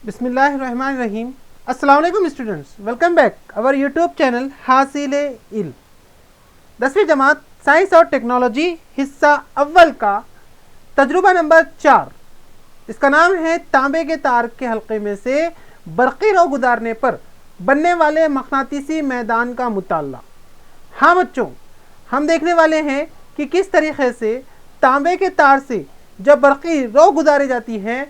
बिस्मिल्लाहिर्रहमानिर्रहीम। अस्सलाम वालेकुम students, welcome back our YouTube channel हासिल इल्म। 10वीं जमात साइंस और टेक्नोलॉजी हिस्सा अव्वल का तजुर्बा नंबर 4, इसका नाम है तांबे के तार के हल्के में से बरक़ी रो गुजारने पर बनने वाले मक़नातीसी मैदान का मुताला। हाँ बच्चों, हम देखने वाले हैं कि किस तरीक़े से तांबे के तार से जब बरक़ी रो गुजारी जाती है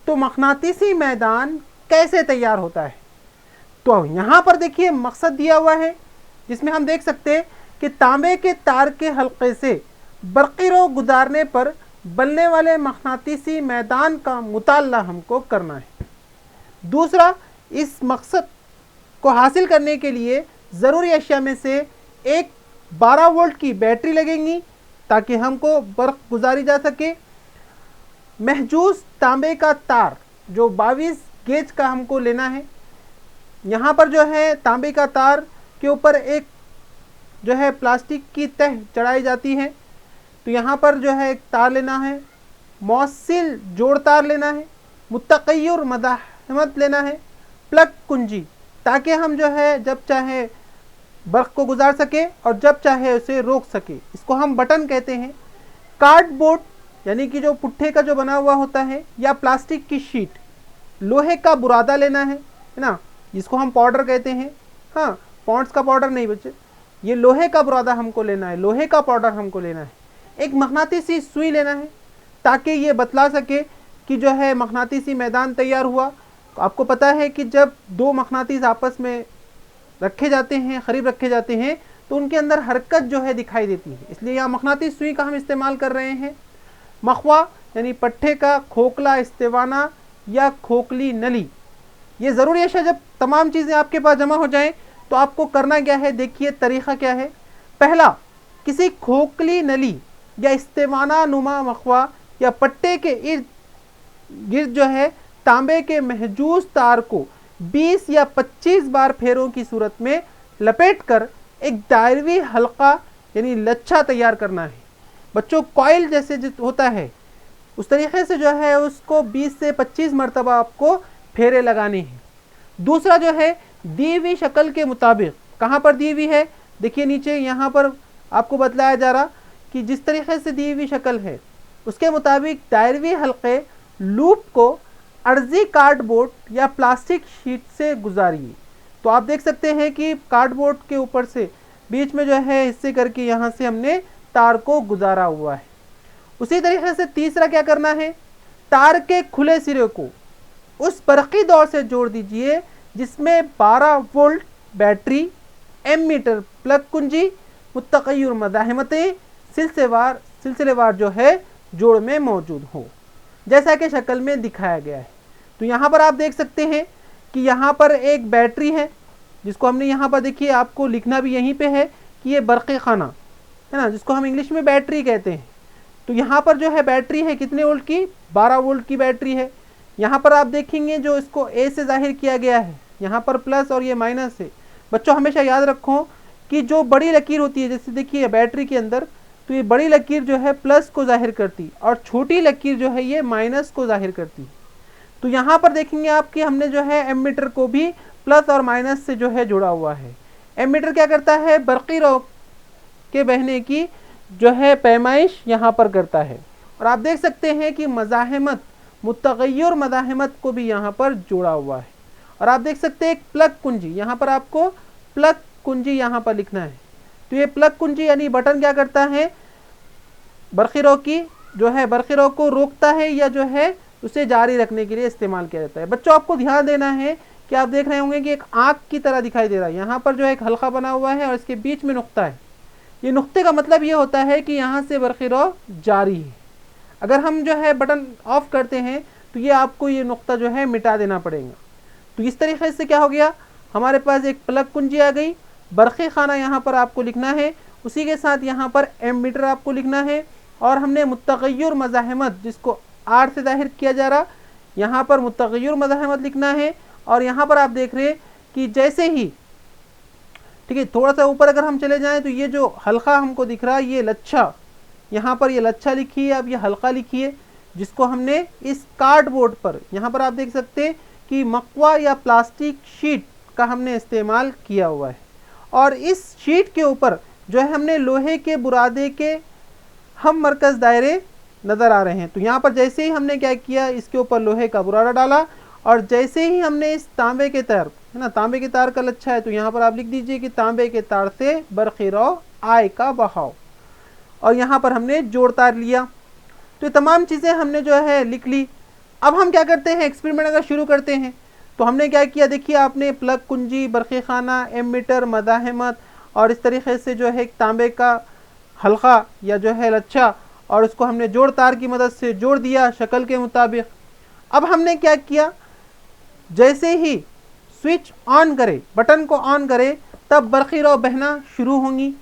तो मक़नातीसी मैदान कैसे तैयार होता है। तो यहाँ पर देखिए मकसद दिया हुआ है, जिसमें हम देख सकते हैं कि तांबे के तार के हल्के से बरक़ी रो गुजारने पर बनने वाले मक़नातीसी मैदान का मुताला हमको करना है। दूसरा, इस मकसद को हासिल करने के लिए ज़रूरी अशिया में से एक 12 वोल्ट की बैटरी लगेंगी ताकि हमको बर्क़ गुजारी जा सके। महजूज तांबे का तार जो 22 गेज का हमको लेना है। यहाँ पर जो है तांबे का तार के ऊपर एक जो है प्लास्टिक की तह चढ़ाई जाती है। तो यहाँ पर जो है एक तार लेना है, मौसिल जोड़ तार लेना है, मुत्तग़य्यर मदाहमत लेना है, प्लग कुंजी, ताकि हम जो है जब चाहे बर्क़ को गुजार सके और जब चाहे उसे रोक सके। इसको हम बटन कहते हैं। कार्डबोर्ड यानी कि जो पुट्ठे का जो बना हुआ होता है, या प्लास्टिक की शीट, लोहे का बुरादा लेना है ना, जिसको हम पाउडर कहते हैं। हाँ, पॉन्ड्स का पाउडर नहीं बच्चे, ये लोहे का बुरादा हमको लेना है, लोहे का पाउडर हमको लेना है। एक मक़नातीसी सुई लेना है ताकि ये बतला सके कि जो है मक़नातीसी मैदान तैयार हुआ। तो आपको पता है कि जब दो मक़नातीस आपस में रखे जाते हैं, करीब रखे जाते हैं, तो उनके अंदर हरकत जो है दिखाई देती है, इसलिए यहाँ मक़नातीस सुई का हम इस्तेमाल कर रहे हैं। मखवा यानी पट्टे का खोखला इस्तेवाना या खोखली नली। ये ज़रूरी है। जब तमाम चीज़ें आपके पास जमा हो जाएं तो आपको करना क्या है, देखिए तरीक़ा क्या है। पहला, किसी खोखली नली या इस्तेवाना नुमा मखवा या पट्टे के इर्द गिर्द जो है तांबे के महजूज तार को 20 या 25 बार फेरों की सूरत में लपेट कर एक दायरवी हल्का यानी लच्छा तैयार करना है। बच्चों, कॉइल जैसे जो होता है उस तरीक़े से जो है उसको 20 से 25 मरतबा आपको फेरे लगाने हैं। दूसरा जो है दी हुई शक्ल के मुताबिक, कहाँ पर दी हुई है देखिए नीचे, यहाँ पर आपको बतलाया जा रहा कि जिस तरीक़े से दी हुई शक्ल है उसके मुताबिक दायरवी हल्के लूप को अर्जी कार्डबोर्ड या प्लास्टिक शीट से गुजारिए। तो आप देख सकते हैं कि कार्डबोर्ड के ऊपर से बीच में जो है हिस्से करके यहाँ से हमने तार को गुजारा हुआ है। उसी तरीके से तीसरा क्या करना है, तार के खुले सिरे को उस बरक़ी दौर से जोड़ दीजिए जिसमें 12 वोल्ट बैटरी, एमीटर, प्लग कुंजी, मुत्तग़य्यर मदाहमतें सिलसिलेवार जो है जोड़ में मौजूद हो, जैसा कि शक्ल में दिखाया गया है। तो यहाँ पर आप देख सकते हैं कि यहाँ पर एक बैटरी है, जिसको हमने यहाँ पर देखिए आपको लिखना भी यहीं पे है कि ये बरक़ी खाना है ना, जिसको हम इंग्लिश में बैटरी कहते हैं। तो यहाँ पर जो है बैटरी है कितने वोल्ट की, 12 वोल्ट की बैटरी है। यहाँ पर आप देखेंगे जो इसको ए से जाहिर किया गया है, यहाँ पर प्लस और ये माइनस है। बच्चों, हमेशा याद रखो कि जो बड़ी लकीर होती है, जैसे देखिए बैटरी के अंदर, तो ये बड़ी लकीर जो है प्लस को जाहिर करती और छोटी लकीर जो है ये माइनस को जाहिर करती। तो यहाँ पर देखेंगे आप कि हमने जो है एमीटर को भी प्लस और माइनस से जो है जुड़ा हुआ है। एमीटर क्या करता है, बरक़ी रो के बहने की जो है पैमाइश यहाँ पर करता है। और आप देख सकते हैं कि मज़ाहमत, मुत्तग़य्यर मज़ाहमत को भी यहाँ पर जोड़ा हुआ है। और आप देख सकते हैं एक प्लग कुंजी, यहाँ पर आपको प्लग कुंजी यहाँ पर लिखना है। तो ये प्लग कुंजी यानी बटन क्या करता है, बरक़ी रो की जो है बरक़ी रो को रोकता है या जो है उसे जारी रखने के लिए इस्तेमाल किया जाता है। बच्चों, आपको ध्यान देना है कि आप देख रहे होंगे कि एक आँख की तरह दिखाई दे रहा है, यहाँ पर जो है एक हल्का बना हुआ है और इसके बीच में नुक्ता है। ये नुक्ते का मतलब ये होता है कि यहाँ से बरक़ी रो जारी है। अगर हम जो है बटन ऑफ करते हैं तो ये आपको ये नुक्ता जो है मिटा देना पड़ेगा। तो इस तरीके से क्या हो गया, हमारे पास एक प्लग कुंजी आ गई, बरक़ी खाना यहाँ पर आपको लिखना है, उसी के साथ यहाँ पर एमीटर आपको लिखना है, और हमने मुत्तग़य्यर मज़ाहमत जिसको आर से जाहिर किया जा रहा, यहाँ पर मुत्तग़य्यर मज़ाहमत लिखना है। और यहाँ पर आप देख रहे कि जैसे ही, ठीक है, थोड़ा सा ऊपर अगर हम चले जाएं तो ये जो हल्का हमको दिख रहा है ये लच्छा, यहाँ पर ये लच्छा लिखी है, अब ये हल्का लिखिए, जिसको हमने इस कार्डबोर्ड पर, यहाँ पर आप देख सकते हैं कि मकवा या प्लास्टिक शीट का हमने इस्तेमाल किया हुआ है, और इस शीट के ऊपर जो है हमने लोहे के बुरादे के हम मरकज़ दायरे नज़र आ रहे हैं। तो यहाँ पर जैसे ही हमने क्या किया, इसके ऊपर लोहे का बुरादा डाला, और जैसे ही हमने इस तांबे के तार, है ना, तांबे के तार का लच्छा है, तो यहाँ पर आप लिख दीजिए कि तांबे के तार से बरखिरौ आय का बहाव, और यहाँ पर हमने जोड़ तार लिया। तो ये तमाम चीज़ें हमने जो है लिख ली। अब हम क्या करते हैं, एक्सपेरिमेंट अगर शुरू करते हैं तो हमने क्या किया, देखिए आपने प्लग कुंजी, बरक़ी खाना, एमीटर, मदाहमत और इस तरीके से जो है एक तांबे का हल्का या जो है लच्छा, और उसको हमने जोड़ तार की मदद से जोड़ दिया शक्ल के मुताबिक। अब हमने क्या किया, जैसे ही स्विच ऑन करे, बटन को ऑन करे, तब बरखिरौ बहना शुरू होंगी।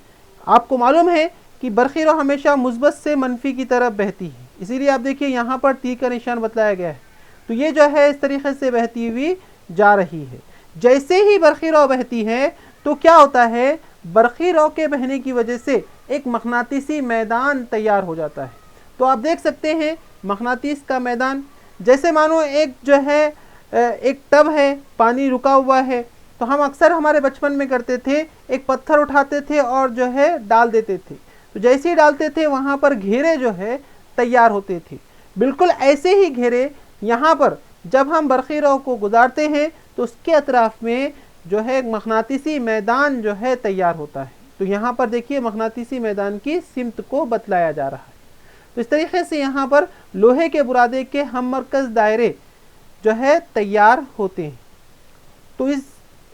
आपको मालूम है कि बरखिरौ हमेशा मुस्बत से मनफी की तरफ बहती है, इसीलिए आप देखिए यहाँ पर तीर का निशान बताया गया है। तो ये जो है इस तरीके से बहती हुई जा रही है। जैसे ही बरखिरौ बहती है तो क्या होता है, बरखिरौ के बहने की वजह से एक मकनातीसी मैदान तैयार हो जाता है। तो आप देख सकते हैं मकनातीस का मैदान, जैसे मानो एक जो है एक टब है, पानी रुका हुआ है, तो हम अक्सर हमारे बचपन में करते थे, एक पत्थर उठाते थे और जो है डाल देते थे। तो जैसे ही डालते थे वहाँ पर घेरे जो है तैयार होते थे। बिल्कुल ऐसे ही घेरे यहाँ पर जब हम बरखिरौ को गुजारते हैं तो उसके अतराफ़ में जो है मकनातीसी मैदान जो है तैयार होता है। तो यहाँ पर देखिए मकनातीसी मैदान की सिमत को बतलाया जा रहा है। तो इस तरीके से यहाँ पर लोहे के बुरादे के हम मरकज़ दायरे जो है तैयार होते हैं। तो इस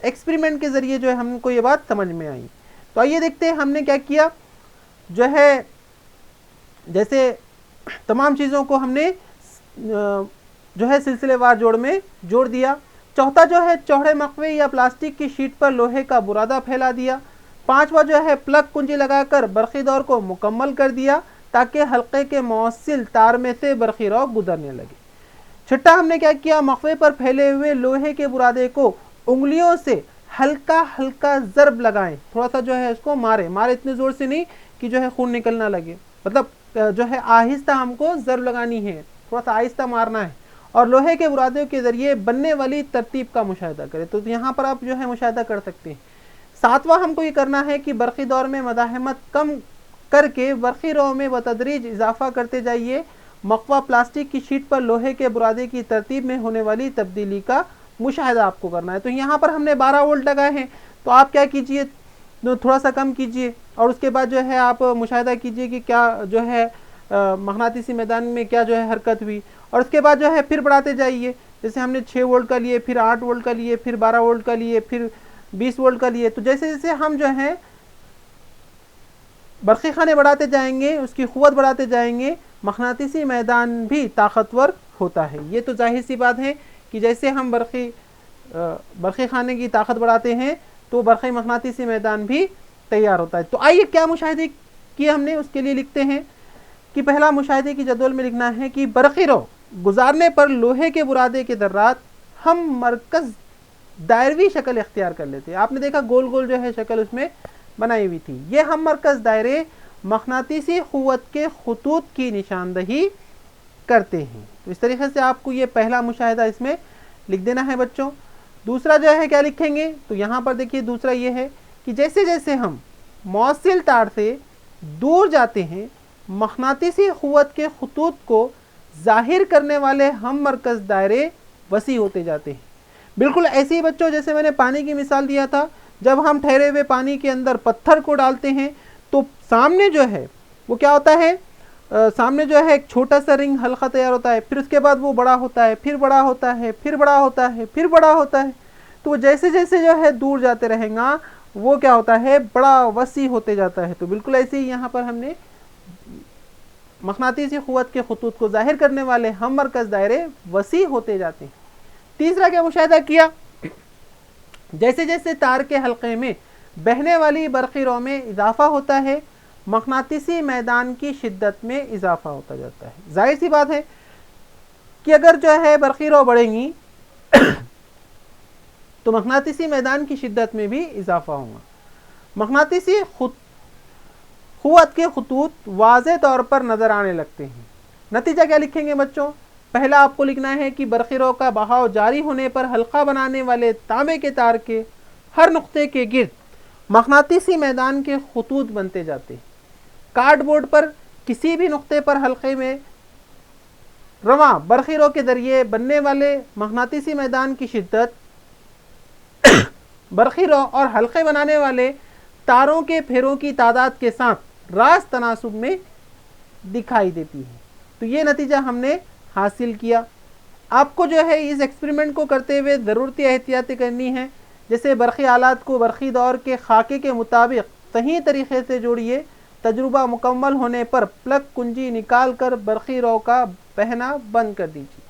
एक्सपेरिमेंट के ज़रिए जो है हमको ये बात समझ में आई। तो आइए देखते हैं हमने क्या किया, जो है जैसे तमाम चीज़ों को हमने जो है सिलसिलेवार जोड़ में जोड़ दिया। चौथा जो है चौड़े मकवे या प्लास्टिक की शीट पर लोहे का बुरादा फैला दिया। पांचवा जो है प्लग कुंजी लगाकर बरक़ी दौर को मुकम्मल कर दिया ताकि हल्के के मौसिल तार में से बरखिरौ गुजरने लगे। छठा हमने क्या किया, मकवे पर फैले हुए लोहे के बुरादे को उंगलियों से हल्का हल्का ज़रब लगाएं, थोड़ा सा जो है इसको मारे इतने ज़ोर से नहीं कि जो है खून निकलना लगे, मतलब जो है आहिस्ता हमको ज़रब लगानी है, थोड़ा सा आहिस्ता मारना है, और लोहे के बुरादे के ज़रिए बनने वाली तरतीब का मुशाहिदा करें। तो यहाँ पर आप जो है मुशाहिदा कर सकते हैं। सातवां हमको ये करना है कि बरक़ी दौर में मदाहमत कम करके बरखिरौ में बतदरीज इजाफा करते जाइए। मकवा प्लास्टिक की शीट पर लोहे के बुरादे की तरतीब में होने वाली तब्दीली का मुशाहिदा आपको करना है। तो यहाँ पर हमने 12 वोल्ट लगाए हैं, तो आप क्या कीजिए, थोड़ा सा कम कीजिए, और उसके बाद जो है आप मुशाहिदा कीजिए कि क्या जो है मकनातीसी मैदान में क्या जो है हरकत हुई, और उसके बाद जो है फिर बढ़ाते जाइए। जैसे हमने 6 वोल्ट का लिए, फिर 8 वोल्ट का लिए, फिर 12 वोल्ट का लिए, फिर 20 वोल्ट का लिए। तो जैसे जैसे हम जो है बरक़ी खाने बढ़ाते जाएंगे, उसकी क़ुव्वत बढ़ाते जाएंगे, मकनातीसी मैदान भी ताकतवर होता है। ये तो जाहिर सी बात है कि जैसे हम बरक़ी खाने की ताकत बढ़ाते हैं तो बरक़ी मकनातीसी मैदान भी तैयार होता है। तो आइए क्या मुशाहिदे किए हमने, उसके लिए लिखते हैं कि पहला मुशाहिदे की जदवल में लिखना है कि बरखिरौ गुजारने पर लोहे के बुरादे के दर्रात हम मरकज़ दायरवी शक्ल इख्तियार कर लेते हैं। आपने देखा गोल गोल जो है शक्ल उसमें बनाई हुई थी। ये हम मरकज़ दायरे मकनातीसी क़ुव्वत के ख़ुतूत की निशानदही करते हैं। तो इस तरीके से आपको ये पहला मुशाहिदा इसमें लिख देना है बच्चों। दूसरा जो है क्या लिखेंगे, तो यहाँ पर देखिए दूसरा ये है कि जैसे जैसे हम मौसिल तार से दूर जाते हैं, मकनातीसी क़ुव्वत के ख़ुतूत को ज़ाहिर करने वाले हम मरकज़ दायरे वसी होते जाते हैं। बिल्कुल ऐसे ही बच्चों जैसे मैंने पानी की मिसाल दिया था, जब हम ठहरे हुए पानी के अंदर पत्थर को डालते हैं तो सामने जो है वो क्या होता है, सामने जो है एक छोटा सा रिंग हल्का तैयार होता है, फिर उसके बाद वो बड़ा होता है, फिर बड़ा होता है, फिर बड़ा होता है, फिर बड़ा होता है। तो जैसे जैसे जो है दूर जाते रहेगा वो क्या होता है, बड़ा वसी होते जाता है। तो बिल्कुल ऐसे ही यहाँ पर हमने मकनातीसी क़ुव्वत के ख़ुतूत को ज़ाहिर करने वाले हम मरकज़ दायरे वसी होते जाते हैं। तीसरा क्या मुशाहिदा किया, जैसे जैसे तार के हल्के में बहने वाली बरखिरौ में इजाफा होता है, मकनातीसी मैदान की शिद्दत में इजाफा होता जाता है। जाहिर सी बात है कि अगर जो है बरखिरौ बढ़ेंगी तो मकनातीसी मैदान की शिद्दत में भी इजाफा होगा। मकनातीसी क़ुव्वत के ख़ुतूत वाज़े तौर पर नज़र आने लगते हैं। नतीजा क्या लिखेंगे बच्चों, पहला आपको लिखना है कि बरक़ी रॉ का बहाव जारी होने पर हल्का बनाने वाले तांबे के तार के हर नुक्ते के गिर्द मकनातीसी मैदान के खतूत बनते जाते हैं। कार्डबोर्ड पर किसी भी नुक्ते पर हल्के में रवा बरक़ी रॉ के जरिए बनने वाले मकनातीसी मैदान की शिद्दत बरक़ी रॉ और हल्के बनाने वाले तारों के फेरों की तादाद के साथ रास्त तनासुब में दिखाई देती है। तो ये नतीजा हमने हासिल किया। आपको जो है इस एक्सपेरिमेंट को करते हुए ज़रूरती एहतियातें करनी है, जैसे बरक़ी आलात को बरक़ी दौर के खाके के मुताबिक सही तरीक़े से जोड़िए। तजुर्बा मुकम्मल होने पर प्लग कुंजी निकाल कर बरक़ी रॉ का बहना बंद कर दीजिए।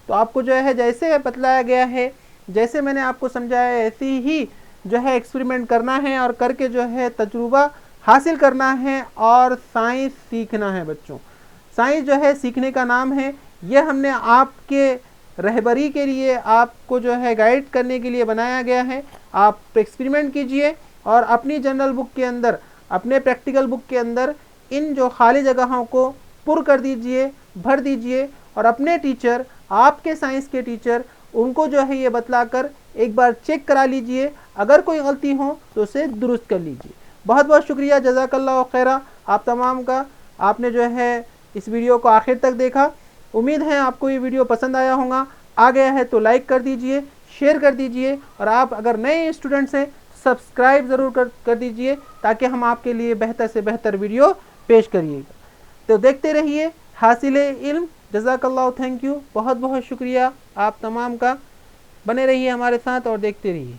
तो आपको जो है जैसे बतलाया गया है, जैसे मैंने आपको समझाया, ऐसे ही जो है एक्सपेरिमेंट करना है और करके जो है तजुर्बा हासिल करना है और साइंस सीखना है। बच्चों, साइंस जो है सीखने का नाम है। यह हमने आपके रहबरी के लिए, आपको जो है गाइड करने के लिए बनाया गया है। आप एक्सपेरिमेंट कीजिए और अपनी जनरल बुक के अंदर, अपने प्रैक्टिकल बुक के अंदर इन जो खाली जगहों को पुर कर दीजिए, भर दीजिए और अपने टीचर, आपके साइंस के टीचर, उनको जो है ये बतलाकर एक बार चेक करा लीजिए। अगर कोई गलती हो तो उसे दुरुस्त कर लीजिए। बहुत बहुत शुक्रिया, जज़ाकल्लाहु खैरा आप तमाम का। आपने जो है इस वीडियो को आखिर तक देखा। उम्मीद है आपको ये वीडियो पसंद आया होगा। आ गया है तो लाइक कर दीजिए, शेयर कर दीजिए और आप अगर नए स्टूडेंट्स हैं सब्सक्राइब ज़रूर कर दीजिए, ताकि हम आपके लिए बेहतर से बेहतर वीडियो पेश करिएगा। तो देखते रहिए हासिले इल्म। जज़ाकल्लाहु, थैंक यू, बहुत बहुत शुक्रिया आप तमाम का। बने रहिए हमारे साथ और देखते रहिए।